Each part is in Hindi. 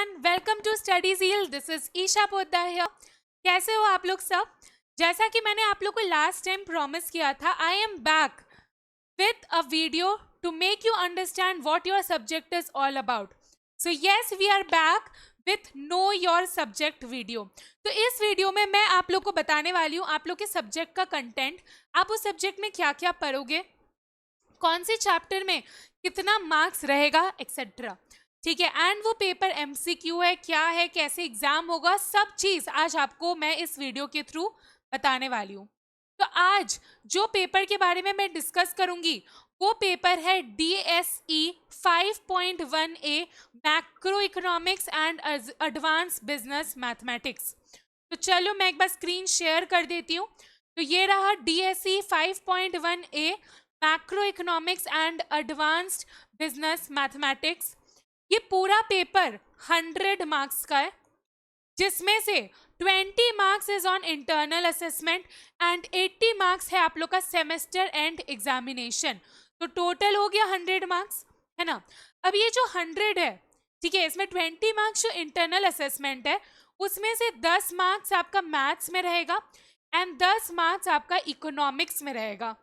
Everyone, welcome to Study Zeal. This is Isha Poddar here. कैसे हो आप लोग सब? जैसा कि मैंने आप लोग को लास्ट टाइम प्रॉमिस किया था, I am back with a video to make you understand what your subject is all about. So yes, we are back with know your subject video. तो इस वीडियो में मैं आप लोग को बताने वाली हूँ आप लोग के सब्जेक्ट का कंटेंट, आप उस सब्जेक्ट में क्या क्या पढ़ोगे, कौन से चैप्टर में कितना मार्क्स रहेगा, एक्सेट्रा। ठीक है, एंड वो पेपर एमसीक्यू है, क्या है, कैसे एग्जाम होगा, सब चीज आज आपको मैं इस वीडियो के थ्रू बताने वाली हूँ। तो आज जो पेपर के बारे में मैं डिस्कस करूंगी वो पेपर है DSE 5.1A macro economics and advance business mathematics. तो चलो मैं एक बार स्क्रीन शेयर कर देती हूँ। तो ये रहा DSE 5.1A macro economics and advanced business mathematics. ये पूरा पेपर 100 मार्क्स का है, जिसमें से 20 marks is on internal assessment and 80 marks है आप लोग का सेमेस्टर एंड एग्जामिनेशन। तो टोटल हो गया 100 मार्क्स, है ना। अब ये जो 100 है, ठीक है, इसमें 20 मार्क्स जो इंटरनल असेसमेंट है उसमें से 10 मार्क्स आपका मैथ्स में रहेगा एंड 10 मार्क्स आपका इकोनॉमिक्स में रहेगा।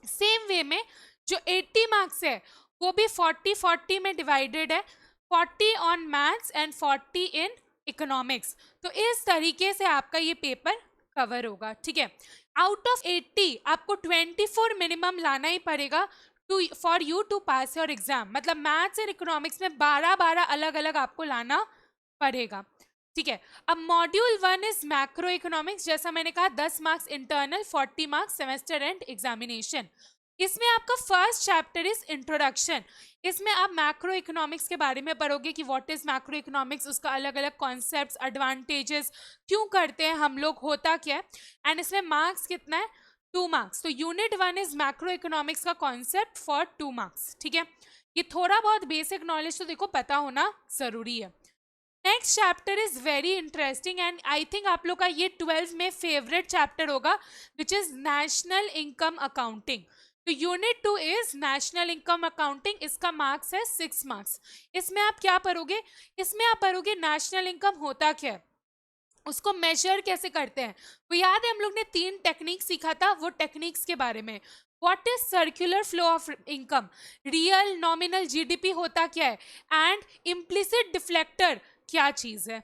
सेम वे में जो 80 मार्क्स है वो भी 40-40 में डिवाइडेड है, 40 on maths and 40 in economics. तो इस तरीके से आपका ये पेपर कवर होगा। ठीक है, आउट ऑफ 80 आपको 24 मिनिमम लाना ही पड़ेगा to for you to pass your exam. मतलब मैथ्स एंड इकोनॉमिक्स में 12-12 अलग अलग आपको लाना पड़ेगा। ठीक है, अब मॉड्यूल 1 इज मैक्रो इकोनॉमिक्स। जैसा मैंने कहा 10 marks internal, 40 marks semester and examination. इसमें आपका फर्स्ट चैप्टर इज इंट्रोडक्शन। इसमें आप मैक्रो इकोनॉमिक्स के बारे में पढ़ोगे कि व्हाट इज मैक्रो इकोनॉमिक्स, उसका अलग अलग कॉन्सेप्ट्स, एडवांटेजेस, क्यों करते हैं हम लोग, होता क्या है, एंड इसमें मार्क्स कितना है, 2 मार्क्स। तो यूनिट 1 इज मैक्रो इकोनॉमिक्स का कॉन्सेप्ट फॉर 2 मार्क्स। ठीक है, ये थोड़ा बहुत बेसिक नॉलेज तो देखो पता होना जरूरी है। Next chapter is very interesting and I think आप लोग का ये 12 में फेवरेट चैप्टर होगा, which is national income accounting. तो unit 2 is national income accounting. इसका मार्क्स है 6 मार्क्स। इसमें आप क्या पढ़ोगे, इसमें आप पढ़ोगे नेशनल इनकम होता क्या है, उसको मेजर कैसे करते हैं। वो याद है हम लोग ने 3 टेक्निक सीखा था, वो टेक्निक्स के बारे में। What is circular flow of income, real nominal GDP होता क्या है, एंड इम्प्लिसिट डिफ्लेक्टर क्या चीज है।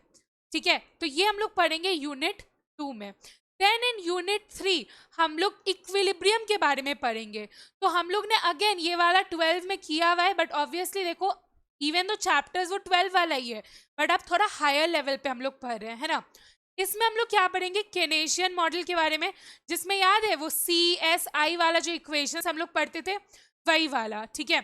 ठीक है, तो ये हम लोग पढ़ेंगे यूनिट 2 में। देन इन यूनिट 3 हम लोग इक्विलिब्रियम के बारे में पढ़ेंगे। तो हम लोग ने अगेन ये वाला 12 में किया हुआ है, बट ऑब्वियसली देखो इवन दो चैप्टर्स वो 12 वाला ही है, बट अब थोड़ा हायर लेवल पे हम लोग पढ़ रहे हैं, है ना। इसमें हम लोग क्या पढ़ेंगे, केनेशियन मॉडल के बारे में, जिसमें याद है वो CSI वाला जो इक्वेशन हम लोग पढ़ते थे, वही वाला। ठीक है,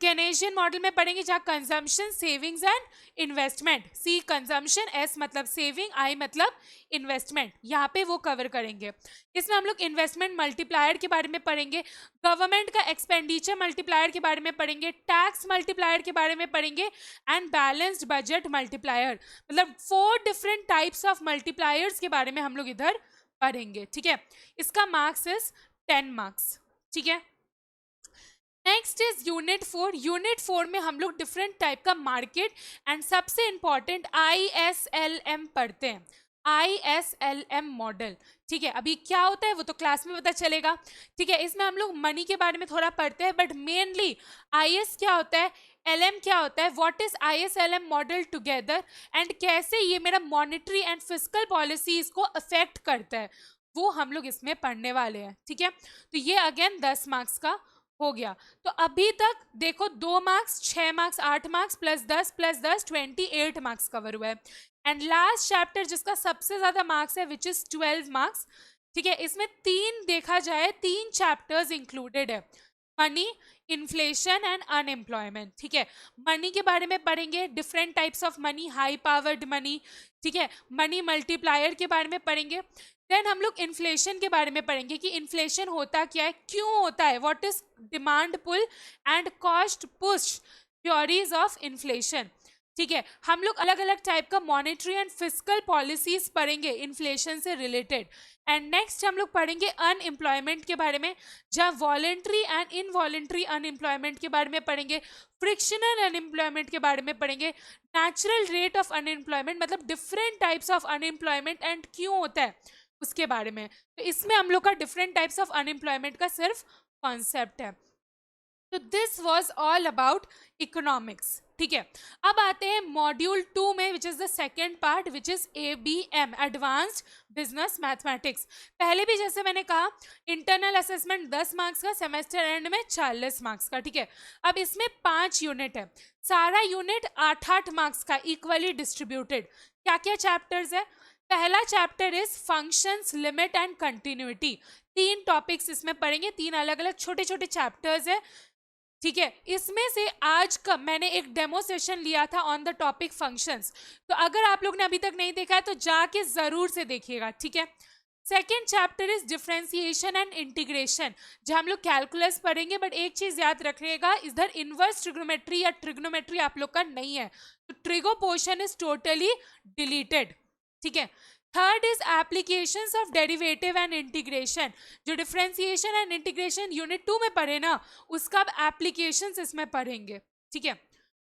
केनेशियन मॉडल में पढ़ेंगे जहाँ consumption, savings and investment, C consumption, S मतलब सेविंग, I मतलब इन्वेस्टमेंट, यहाँ पे वो कवर करेंगे। इसमें हम लोग इन्वेस्टमेंट मल्टीप्लायर के बारे में पढ़ेंगे, गवर्नमेंट का एक्सपेंडिचर मल्टीप्लायर के बारे में पढ़ेंगे, टैक्स मल्टीप्लायर के बारे में पढ़ेंगे, एंड बैलेंस्ड बजट मल्टीप्लायर। मतलब 4 डिफरेंट टाइप्स ऑफ मल्टीप्लायर्स के बारे में हम लोग इधर पढ़ेंगे। ठीक है, इसका मार्क्स इज 10 मार्क्स। ठीक है, नेक्स्ट इज यूनिट 4। यूनिट 4 में हम लोग डिफरेंट टाइप का मार्केट एंड सबसे इंपॉर्टेंट ISLM पढ़ते हैं, ISLM मॉडल। ठीक है, अभी क्या होता है वो तो क्लास में पता चलेगा। ठीक है, इसमें हम लोग मनी के बारे में थोड़ा पढ़ते हैं, बट मेनली IS क्या होता है, LM क्या होता है, what is ISLM model together, and कैसे ये मेरा मॉनेटरी एंड फिस्कल पॉलिसीज को अफेक्ट करता है, वो हम लोग इसमें पढ़ने वाले हैं। ठीक है, तो ये अगेन 10 मार्क्स का हो गया। तो अभी तक देखो 2 marks, 6 marks, 8 marks plus 10 28 marks cover हुआ है। एंड लास्ट चैप्टर जिसका सबसे ज्यादा मार्क्स है, विच इज 12 मार्क्स। ठीक है, इसमें 3 देखा जाए 3 चैप्टर्स इंक्लूडेड है, मनी, इन्फ्लेशन एंड अनएम्प्लॉयमेंट। ठीक है, मनी के बारे में पढ़ेंगे, different types of money, high powered money, ठीक है, मनी मल्टीप्लायर के बारे में पढ़ेंगे। देन हम लोग इन्फ्लेशन के बारे में पढ़ेंगे कि इन्फ्लेशन होता क्या है, क्यों होता है, what is demand pull and cost push theories of inflation. ठीक है, हम लोग अलग अलग टाइप का मॉनेटरी एंड फिस्कल पॉलिसीज पढ़ेंगे इन्फ्लेशन से रिलेटेड। एंड नेक्स्ट हम लोग पढ़ेंगे अनएम्प्लॉयमेंट के बारे में, जहाँ वॉलेंट्री एंड इनवॉलेंट्री अनएम्प्लॉयमेंट के बारे में पढ़ेंगे, फ्रिक्शनल अनएम्प्लॉयमेंट के बारे में पढ़ेंगे, नेचुरल रेट ऑफ अनएम्प्लॉयमेंट मतलब different types of unemployment and क्यों होता है उसके बारे में। तो इसमें हम लोग का डिफरेंट टाइप्स ऑफ अनएम्प्लॉयमेंट का सिर्फ कॉन्सेप्ट है। तो this was all about economics. ठीक है, अब आते हैं मॉड्यूल 2 में, which is the second part, which is ABM, advanced business mathematics. पहले भी जैसे मैंने कहा, इंटरनल असेसमेंट 10 मार्क्स का, सेमेस्टर एंड में 40 मार्क्स का। ठीक है, अब इसमें 5 यूनिट है, सारा यूनिट 8-8 मार्क्स का, इक्वली डिस्ट्रीब्यूटेड। क्या क्या चैप्टर्स है? पहला chapter is functions, limit and continuity. 3 topics इसमें पढ़ेंगे, 3 अलग अलग छोटे छोटे चैप्टर्स है। ठीक है, इसमें से आज का मैंने एक डेमो सेशन लिया था ऑन द टॉपिक फंक्शंस, तो अगर आप लोग ने अभी तक नहीं देखा है तो जाके जरूर से देखिएगा। ठीक है, second chapter is differentiation and integration, जहां हम लोग कैलकुलस पढ़ेंगे। बट एक चीज याद रखिएगा, इधर इनवर्स ट्रिग्नोमेट्री या ट्रिग्नोमेट्री आप लोग का नहीं है, तो trigo portion is totally deleted. ठीक है, third is applications of derivative and integration, जो डिफरेंशिएशन एंड इंटीग्रेशन यूनिट 2 में पढ़े ना, उसका अब एप्लीकेशंस इसमें पढ़ेंगे। ठीक है,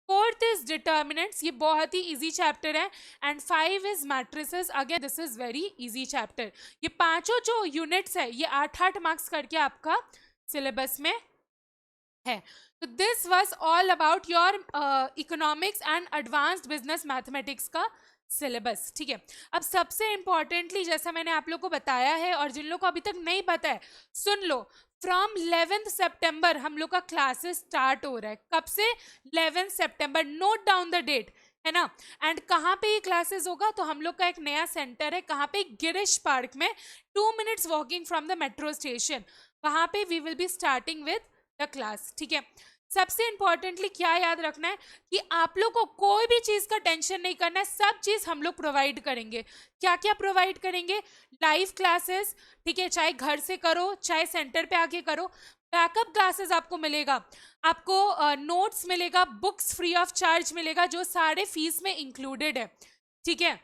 फोर्थ इज डिटर्मिनेंट्स, ये बहुत ही इजी चैप्टर है। And 5 is matrices, again this is very easy chapter. ये पांचों जो यूनिट्स है ये 8-8 मार्क्स करके आपका सिलेबस में है। तो this was all about your economics and advanced business mathematics का सिलेबस। ठीक है, अब सबसे इंपॉर्टेंटली, जैसा मैंने आप लोग को बताया है और जिन लोग को अभी तक नहीं पता है, सुन लो, फ्रॉम 11th सितंबर हम लोग का क्लासेस स्टार्ट हो रहा है। कब से? 11th सितंबर, नोट डाउन द डेट, है ना। एंड कहाँ पे ये क्लासेस होगा? तो हम लोग का एक नया सेंटर है, कहाँ पे? गिरीश पार्क में, 2 minutes walking from the metro station, वहाँ पे we will be starting with the class. ठीक है, सबसे इंपॉर्टेंटली क्या याद रखना है कि आप लोग को कोई भी चीज का टेंशन नहीं करना है, सब चीज हम लोग प्रोवाइड करेंगे। क्या क्या प्रोवाइड करेंगे? लाइव क्लासेस, ठीक है, चाहे घर से करो चाहे सेंटर पे आके करो, बैकअप क्लासेस आपको मिलेगा, आपको नोट्स मिलेगा, बुक्स फ्री ऑफ चार्ज मिलेगा, जो सारे फीस में इंक्लूडेड है। ठीक है,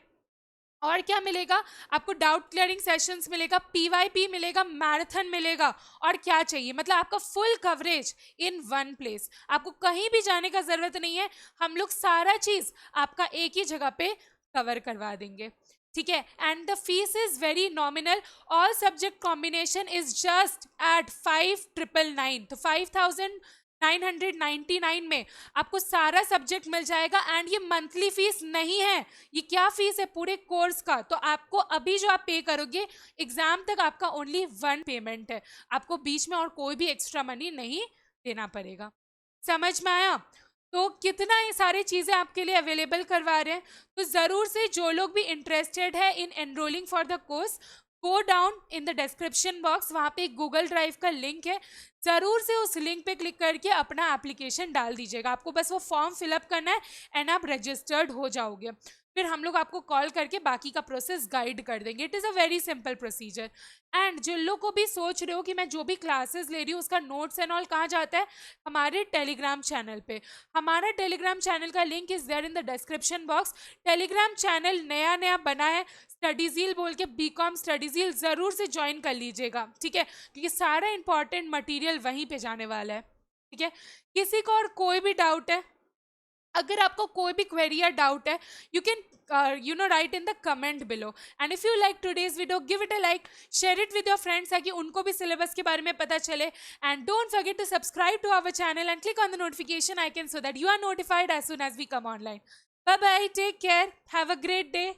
और क्या मिलेगा आपको? डाउट क्लियरिंग सेशंस मिलेगा, PYP मिलेगा, मैराथन मिलेगा, और क्या चाहिए? मतलब आपका full coverage in one place, आपको कहीं भी जाने का जरूरत नहीं है, हम लोग सारा चीज आपका एक ही जगह पे कवर करवा देंगे। ठीक है, and the fees is very nominal, all subject combination is just at 5,999, तो 5,999 में आपको सारा सब्जेक्ट मिल जाएगा। एंड ये मंथली फीस नहीं है, ये क्या फीस है? पूरे कोर्स का। तो आपको अभी जो आप पे करोगे, एग्जाम तक आपका ओनली 1 पेमेंट है, आपको बीच में और कोई भी एक्स्ट्रा मनी नहीं देना पड़ेगा। समझ में आया? तो कितना ये सारी चीज़ें आपके लिए अवेलेबल करवा रहे हैं। तो ज़रूर से जो लोग भी इंटरेस्टेड है in enrolling for the course, go down in the description box, वहाँ पे एक गूगल ड्राइव का लिंक है, ज़रूर से उस लिंक पे क्लिक करके अपना एप्लीकेशन डाल दीजिएगा। आपको बस वो फॉर्म फिलअप करना है एंड आप रजिस्टर्ड हो जाओगे। फिर हम लोग आपको कॉल करके बाकी का प्रोसेस गाइड कर देंगे। It is a very simple procedure. And जिन लोग को भी सोच रहे हो कि मैं जो भी क्लासेस ले रही हूँ उसका नोट्स एंड ऑल कहाँ जाता है, हमारे टेलीग्राम चैनल पे। हमारा टेलीग्राम चैनल का link is there in the description box. Telegram channel नया नया बना है, स्टडीजील बोल के, BCom स्टडीजील, ज़रूर से ज्वाइन कर लीजिएगा। ठीक है, क्योंकि सारा इंपॉर्टेंट मटेरियल वहीं पे जाने वाला है। ठीक है, किसी को और कोई भी डाउट है, अगर आपको कोई भी क्वेरी या डाउट है, you can write in the comment below. And if you like today's video, give it a like, share it with your friends ताकि उनको भी सिलेबस के बारे में पता चले. And don't forget to subscribe to our channel and click on the notification icon so that you are notified as soon as we come online. Bye bye, take care, have a great day.